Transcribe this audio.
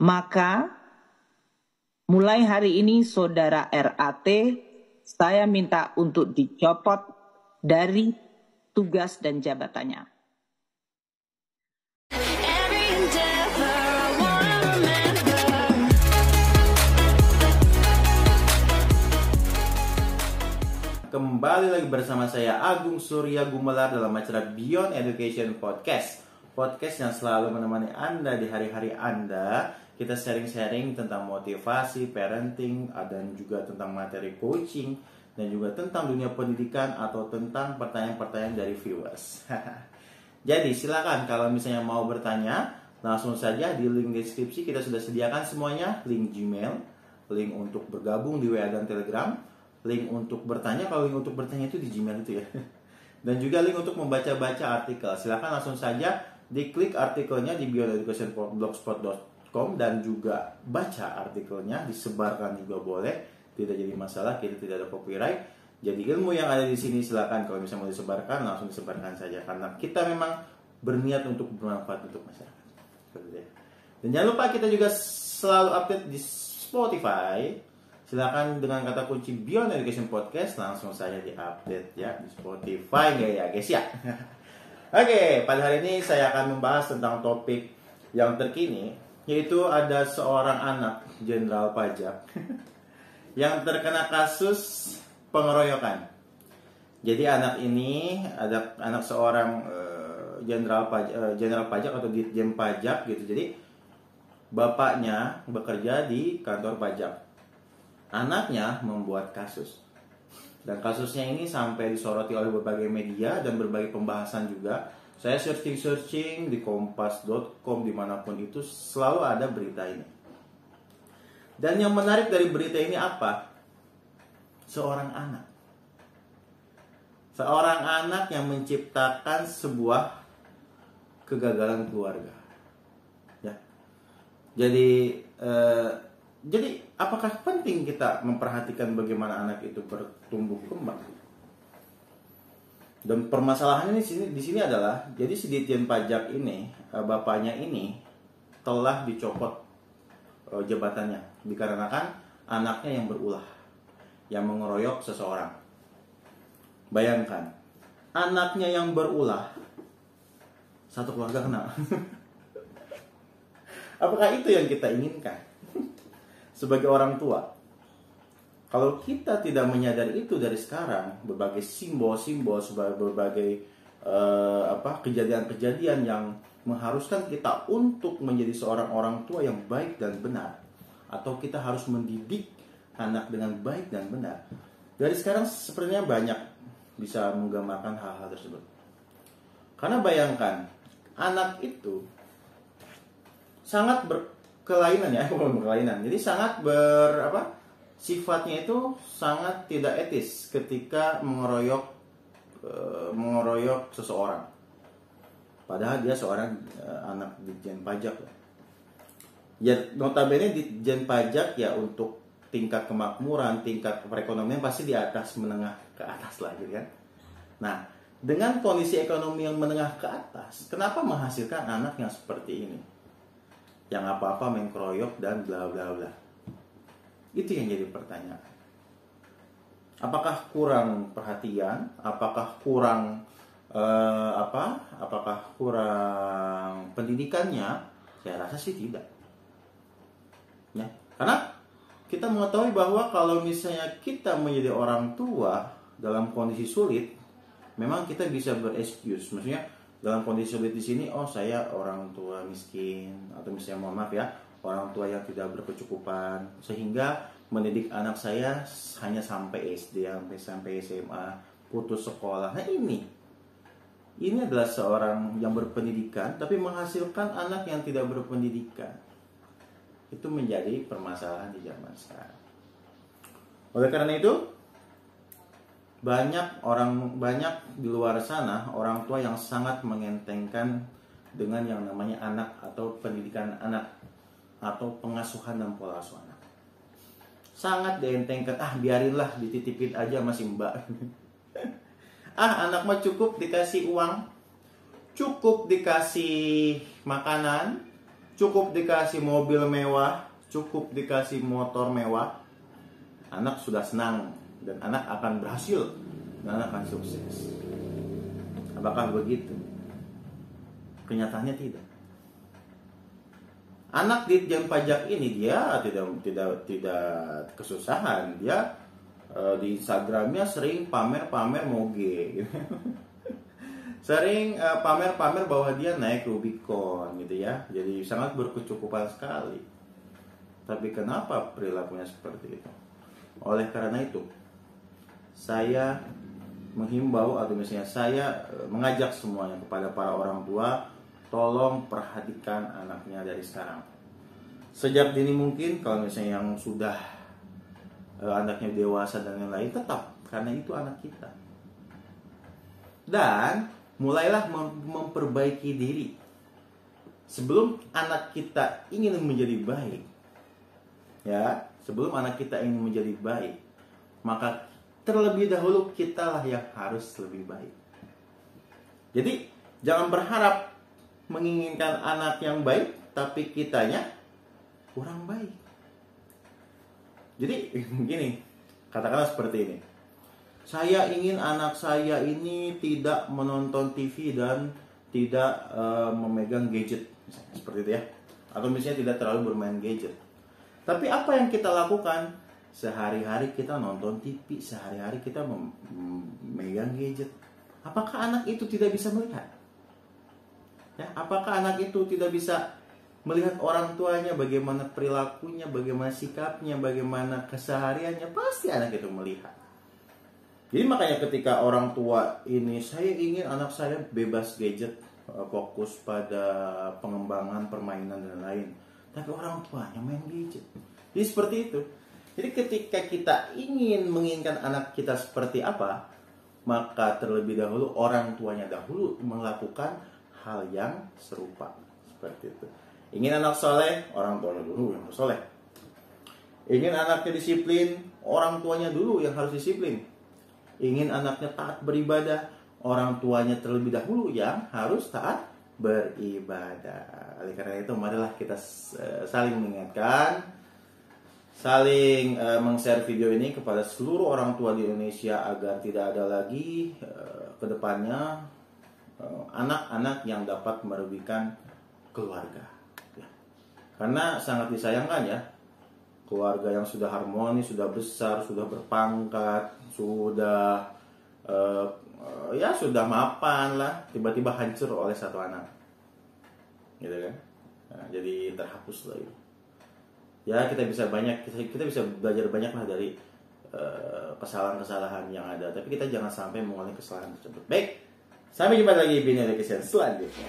Maka mulai hari ini Saudara RAT, saya minta untuk dicopot dari tugas dan jabatannya. Kembali lagi bersama saya Agung Surya Gumelar dalam acara Beyond Education Podcast. Podcast yang selalu menemani Anda di hari-hari Anda. Kita sharing-sharing tentang motivasi, parenting, dan juga tentang materi coaching, dan juga tentang dunia pendidikan atau tentang pertanyaan-pertanyaan dari viewers. Jadi silakan kalau misalnya mau bertanya, langsung saja di link deskripsi kita sudah sediakan semuanya. Link Gmail, link untuk bergabung di WA dan Telegram, link untuk bertanya. Kalau link untuk bertanya itu di Gmail itu ya. Dan juga link untuk membaca-baca artikel. Silakan langsung saja diklik artikelnya di beyondeducationblogspot.com dan juga baca artikelnya, disebarkan juga boleh, tidak jadi masalah, kita tidak ada copyright. Jadi ilmu yang ada di sini silakan kalau misalnya mau disebarkan langsung disebarkan saja, karena kita memang berniat untuk bermanfaat untuk masyarakat. Dan jangan lupa kita juga selalu update di Spotify. Silakan dengan kata kunci Beyond Education Podcast langsung saja diupdate ya di Spotify ya guys ya. Oke, pada hari ini saya akan membahas tentang topik yang terkini, yaitu ada seorang anak jenderal pajak yang terkena kasus pengeroyokan. Jadi anak ini ada anak seorang jenderal pajak atau ditjen pajak gitu. Jadi bapaknya bekerja di kantor pajak. Anaknya membuat kasus. Dan kasusnya ini sampai disoroti oleh berbagai media dan berbagai pembahasan juga. Saya searching di kompas.com, dimanapun itu selalu ada berita ini. Dan yang menarik dari berita ini apa? Seorang anak. Seorang anak yang menciptakan sebuah kegagalan keluarga. Ya. Jadi apakah penting kita memperhatikan bagaimana anak itu bertumbuh kembang? Dan permasalahannya di sini adalah, jadi si Ditjen Pajak ini, bapaknya ini telah dicopot jabatannya dikarenakan anaknya yang berulah, yang mengeroyok seseorang. Bayangkan, anaknya yang berulah, satu keluarga kena. Apakah itu yang kita inginkan? Sebagai orang tua, kalau kita tidak menyadari itu dari sekarang, berbagai simbol-simbol, berbagai kejadian-kejadian yang mengharuskan kita untuk menjadi seorang orang tua yang baik dan benar, atau kita harus mendidik anak dengan baik dan benar. Dari sekarang sepertinya banyak bisa menggambarkan hal-hal tersebut. Karena bayangkan, anak itu sangat kelainan ya, berkelainan. Jadi sangat sifatnya itu sangat tidak etis ketika mengeroyok seseorang. Padahal dia seorang anak Ditjen Pajak ya. Ya notabene Ditjen Pajak ya, untuk tingkat kemakmuran, tingkat perekonomian pasti di atas menengah ke atas lah gitu kan. Nah, dengan kondisi ekonomi yang menengah ke atas, kenapa menghasilkan anak yang seperti ini? Yang apa-apa main kroyok dan bla bla bla. Itu yang jadi pertanyaan. Apakah kurang perhatian? Apakah kurang Apakah kurang pendidikannya? Saya rasa sih tidak. Ya, karena kita mengetahui bahwa kalau misalnya kita menjadi orang tua dalam kondisi sulit, memang kita bisa berexcuse. Maksudnya dalam kondisi sulit di sini, saya orang tua miskin, atau misalnya mohon maaf ya, orang tua yang tidak berkecukupan, sehingga mendidik anak saya hanya sampai SD, sampai SMA, putus sekolah. Nah ini adalah seorang yang berpendidikan tapi menghasilkan anak yang tidak berpendidikan. Itu menjadi permasalahan di zaman sekarang. Oleh karena itu, banyak di luar sana orang tua yang sangat mengentengkan dengan yang namanya anak atau pendidikan anak atau pengasuhan dan pola asuh anak. Sangat dientengkan, biarinlah dititipin aja masih mbak. Anak mah cukup dikasih uang, cukup dikasih makanan, cukup dikasih mobil mewah, cukup dikasih motor mewah, anak sudah senang dan anak akan berhasil dan anak akan sukses. Apakah begitu? Kenyataannya tidak. Anak Ditjen Pajak ini dia tidak kesusahan. Dia di Instagramnya sering pamer-pamer moge, gitu. Sering pamer-pamer bahwa dia naik Rubicon, gitu ya. Jadi sangat berkecukupan sekali. Tapi kenapa perilakunya seperti itu? Oleh karena itu, saya menghimbau atau misalnya saya mengajak semuanya kepada para orang tua, tolong perhatikan anaknya dari sekarang. Sejak dini mungkin, kalau misalnya yang sudah anaknya dewasa dan lain-lain, tetap, karena itu anak kita. Dan mulailah memperbaiki diri. Sebelum anak kita ingin menjadi baik, ya, sebelum anak kita ingin menjadi baik, maka terlebih dahulu kitalah yang harus lebih baik. Jadi jangan berharap menginginkan anak yang baik tapi kitanya kurang baik. Jadi begini, katakanlah seperti ini. Saya ingin anak saya ini tidak menonton TV dan tidak memegang gadget, misalnya, seperti itu ya. Atau misalnya tidak terlalu bermain gadget. Tapi apa yang kita lakukan? Sehari-hari kita nonton TV, sehari-hari kita memegang gadget. Apakah anak itu tidak bisa melihat? Ya, apakah anak itu tidak bisa melihat orang tuanya, bagaimana perilakunya, bagaimana sikapnya, bagaimana kesehariannya? Pasti anak itu melihat. Jadi makanya ketika orang tua ini, saya ingin anak saya bebas gadget, fokus pada pengembangan permainan dan lain. Tapi orang tuanya main gadget. Jadi seperti itu. Jadi ketika kita menginginkan anak kita seperti apa, maka terlebih dahulu orang tuanya dahulu melakukan hal yang serupa. Seperti itu. Ingin anak soleh, orang tuanya dulu yang harus soleh. Ingin anaknya disiplin, orang tuanya dulu yang harus disiplin. Ingin anaknya taat beribadah, orang tuanya terlebih dahulu yang harus taat beribadah. Oleh karena itu, marilah kita saling mengingatkan, saling meng-share video ini kepada seluruh orang tua di Indonesia agar tidak ada lagi ke depannya anak-anak yang dapat merugikan keluarga. Ya. Karena sangat disayangkan ya, keluarga yang sudah harmonis, sudah besar, sudah berpangkat, sudah sudah mapan lah, tiba-tiba hancur oleh satu anak, gitu kan? Nah, jadi terhapus lagi. Ya kita bisa belajar banyak lah dari kesalahan-kesalahan yang ada, tapi kita jangan sampai mengulangi kesalahan tersebut. Baik, sampai jumpa lagi di Bini Education selanjutnya.